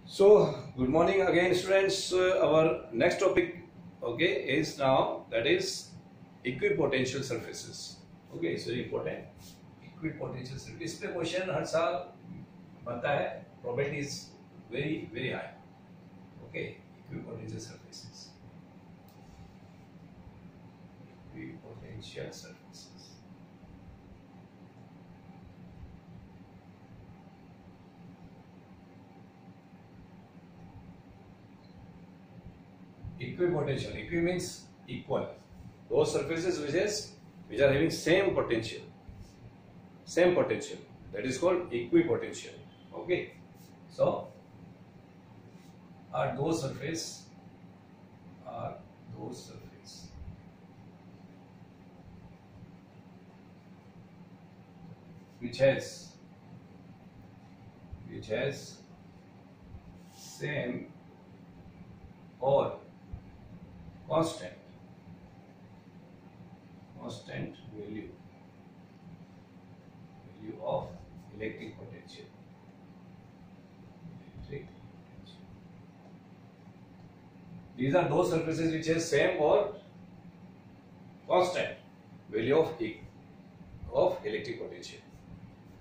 So, good morning again, students. Our next topic, okay, is now that is equipotential surfaces. Okay, it's very important. Equipotential surface. इस पे question हर साल बनता है. Probability is very high. Okay, equipotential surfaces. Equipotential surfaces. Equipotential. Equi means equal. Those surfaces which are having same potential. That is called equipotential. Okay. So are those surface which has same or constant value of electric potential. These are those surfaces which has same or constant value of electric potential.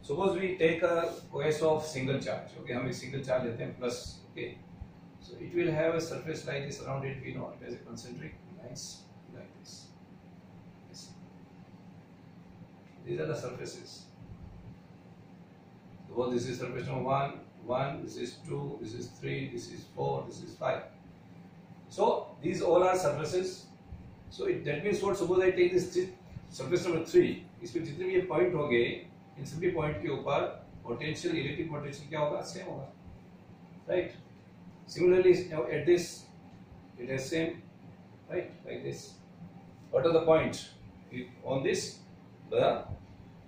Suppose we take a case of single charge. Okay, हम एक single charge लेते हैं plus. Okay, so it will have a surface like this around it. We know it has a concentric lines like this. These are the surfaces. Suppose this is surface number 1, this is 2, this is 3, this is 4, this is 5. So these all are surfaces. So that means what? Suppose I take this surface number 3. इसमें जितने भी ये point होंगे, इन सभी point के ऊपर potential, electric potential क्या होगा? सेम होगा, right? Similarly, at this, it has same, right? Like this. What are the points? On this, the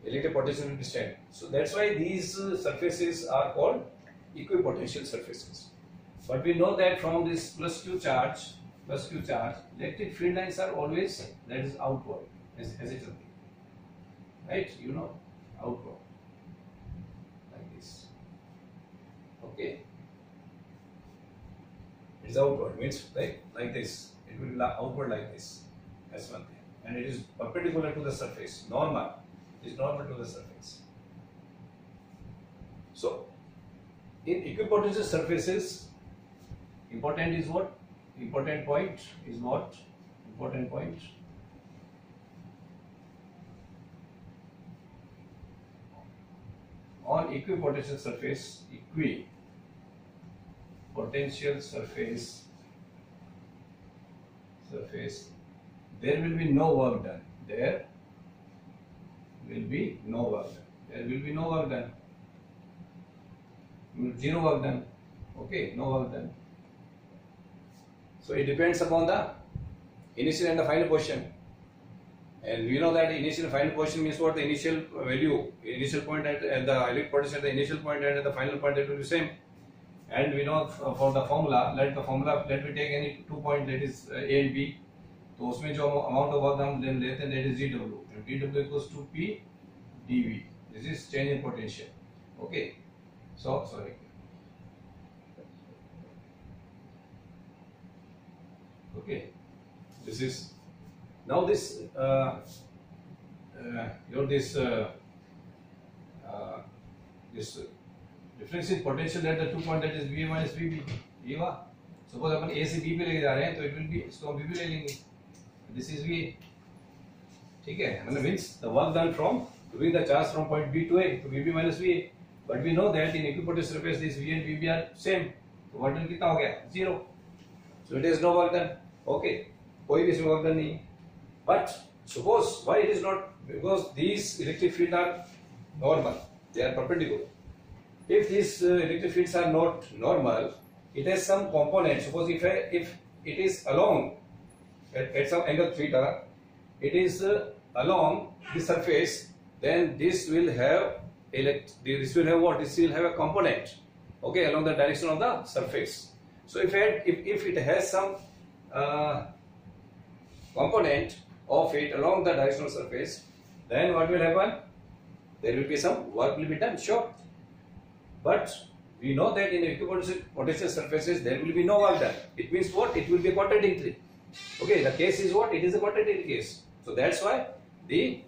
electric potential will be same. So that's why these surfaces are called equipotential surfaces. But we know that from this plus Q charge, electric field lines are always, that is outward, as it is, right? You know, outward, like this. Okay. It is outward, means like this. It will be outward like this. That's one thing. And it is perpendicular to the surface. Normal. It is normal to the surface. So, in equipotential surfaces, important is what? Important point is what? Important point. On equipotential surface, potential surface, there will be no work done. There will be no work done. Zero work done. Okay, no work done. So it depends upon the initial and the final position. And we know that initial and final position means what? The initial value, initial point at the electric potential at the initial point and at the final point, it will be same. And we know for the formula, let we take any 2 points, that is A and B. तो उसमें जो amount of work हम लेते हैं, that is dW. And dW equals to P dV. This is change in potential. Okay. So sorry. Okay. This is now this this difference in potential at the 2 point, that is VA minus VB. ये हुआ. Suppose upon A से B पे लेके जा रहे हैं, तो it will be, इसको हम B पे ले लेंगे. This is VA. ठीक है? मतलब means the work done from moving the charge from point B to A, तो VB minus VA. But we know that in equipotential surface this VA and VB are same. तो work done कितना हो गया? 0. So it is no work done. Okay. कोई भी इसमें work done नहीं. But suppose why it is not? Because these electric fields are normal. They are perpendicular. If these electric fields are not normal, it has some component. Suppose if it is along at some angle theta, it is along the surface, then this will have what? This will have a component, okay, along the direction of the surface. So if it has some component of it along the direction of surface, then what will happen? There will be some work will be done, sure. But We know that in equipotential surfaces there will be no work done. It means what? It will be contradictory. Okay, the case is what? It is a contradictory case. So that's why the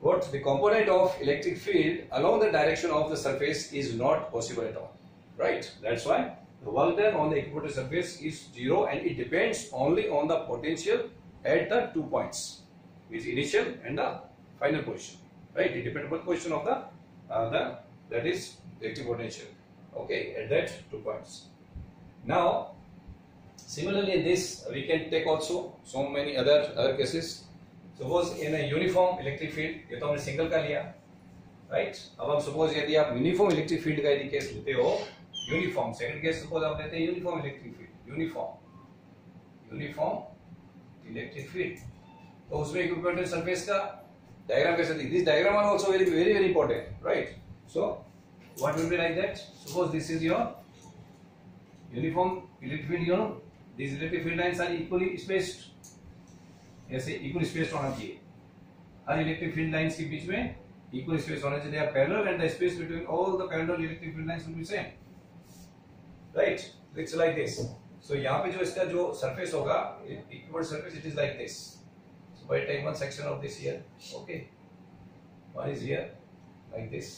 component of electric field along the direction of the surface is not possible at all. Right? That's why the work done on the equipotential surface is zero, and it depends only on the potential at the 2 points, which is initial and the final position. Right? It depends upon the position of the that is electric potential. Okay, at that 2 points. Now, similarly in this we can take also so many other cases. Suppose in a uniform electric field, ये तो हमने single का लिया, right? अब हम suppose यदि आप uniform electric field का यदि केस लेते हो, यूनिफॉर्म सेकंड केस suppose आप लेते हैं uniform electric field, uniform electric field, तो उसमें इक्विपोटेंशियल सरफेस का डायग्राम कैसे दिखती है? This diagram are also very important, right? So what will be like that? Suppose this is your uniform electric field, you know, these electric field lines are equally spaced. ऐसे equal space होना चाहिए, हर electric field lines के बीच में equal space होना चाहिए, they are parallel and the space between all the parallel electric field lines will be same, right? It's like this. So यहाँ पे जो इसका जो surface होगा, equivalent surface, it is like this. So I take one section of this here, okay, one is here like this,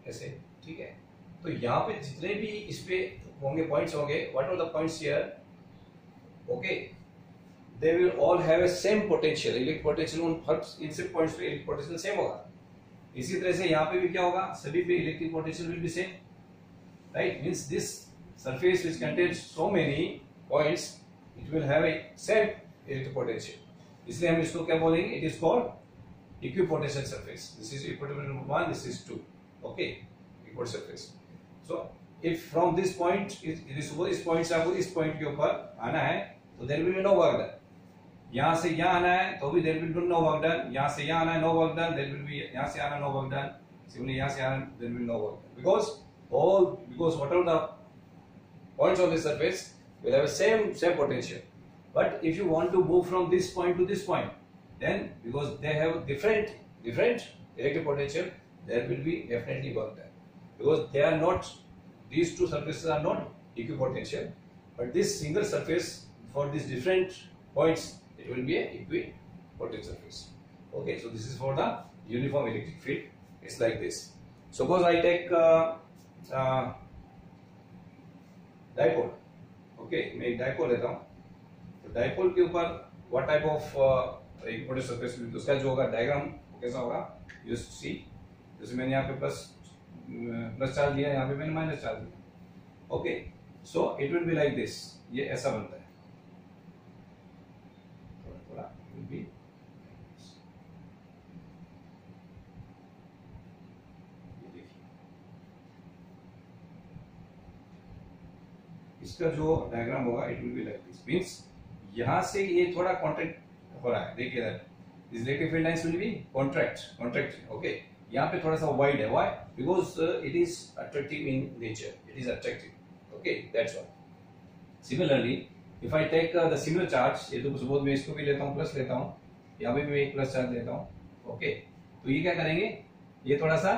ऐसे, ठीक है? तो यहाँ पे जितने भी इस पे होंगे पॉइंट्स होंगे, what are the points here, okay, they will all have a same potential, electric potential उन हर इन सब पॉइंट्स पे electric potential सेम होगा. इसी तरह से यहाँ पे भी क्या होगा, सभी पे electric potential will be same, right? Means this surface which contains so many points, it will have a same electric potential. इसलिए हम इसको क्या बोलेंगे? It is called equipotential surface. This is equipotential number 1, this is 2. Okay, equipotential surface. So if from this point, suppose इस point से आपको इस point के ऊपर आना है, तो there will be no work done. यहाँ से यहाँ आना है तो भी there will be no work done. यहाँ से यहाँ आना है no work done. There will be यहाँ से आना no work done. Similarly यहाँ से आना there will be no work done. Because whatever the points on the surface will have a same potential. But if you want to move from this point to this point, then because they have different electric potential, there will be definitely work done. Because they are not, these two surfaces are not equipotential, but this single surface for these different points, it will be a equipotential surface. Okay, so this is for the uniform electric field. It's like this. Suppose I take dipole. Okay, मैं एक dipole लेता हूँ. तो dipole के ऊपर what type of equipotential surface will be? उसका जो होगा diagram कैसा होगा? You see, जैसे मैंने यहाँ पे प्लस चार्ज दिया, यहाँ पे मैंने माइनस चार्ज दिया. Okay, so it will be like this. ये ऐसा बनता है. Will be इसका जो डायग्राम होगा it will be like this. Means यहां से ये थोड़ा कॉन्ट्रैक्ट हो रहा है, देखिए इधर this electric field lines will be contract. Okay, यहाँ पे थोड़ा सा वाइड है. Why? Because it is attractive in nature, it is attractive. Okay, that's why. Similarly if I take the similar charge, ये तो सपोज मैं इसको भी लेता हूँ, प्लस लेता हूँ, यहाँ पे भी मैं एक प्लस चार्ज लेता हूँ. ओके, तो ये क्या करेंगे, ये थोड़ा सा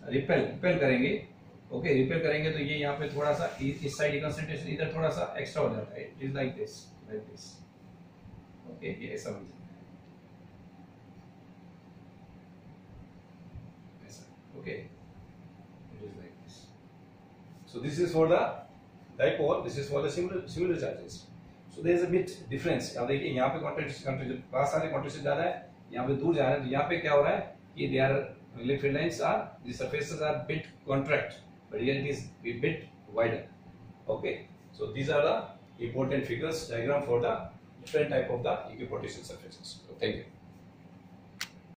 रिपेल करेंगे. ओके, रिपेल करेंगे तो ये यहाँ पे थोड़ा सा इस साइड कंसंट्रेशन इधर थोड़ा सा एक्स्ट्रा हो जाता है. It is like this. Okay, ये ऐसा बन जाता है ऐसा. Okay, it is like this. So this is for the dipole, this is for the similar charges. So there is a bit difference. अब देखिए यहाँ पे कॉन्ट्रैक्शन पास वाले कॉन्ट्रैक्शन ज्यादा है, यहाँ पे दूर जा रहा है. तो यहाँ पे क्या हो रहा है कि they are electric field lines are, the surfaces are bit contract, but here it is a bit wider. Okay, so these are the important figures diagram for the different type of the equipotential surfaces. So thank you.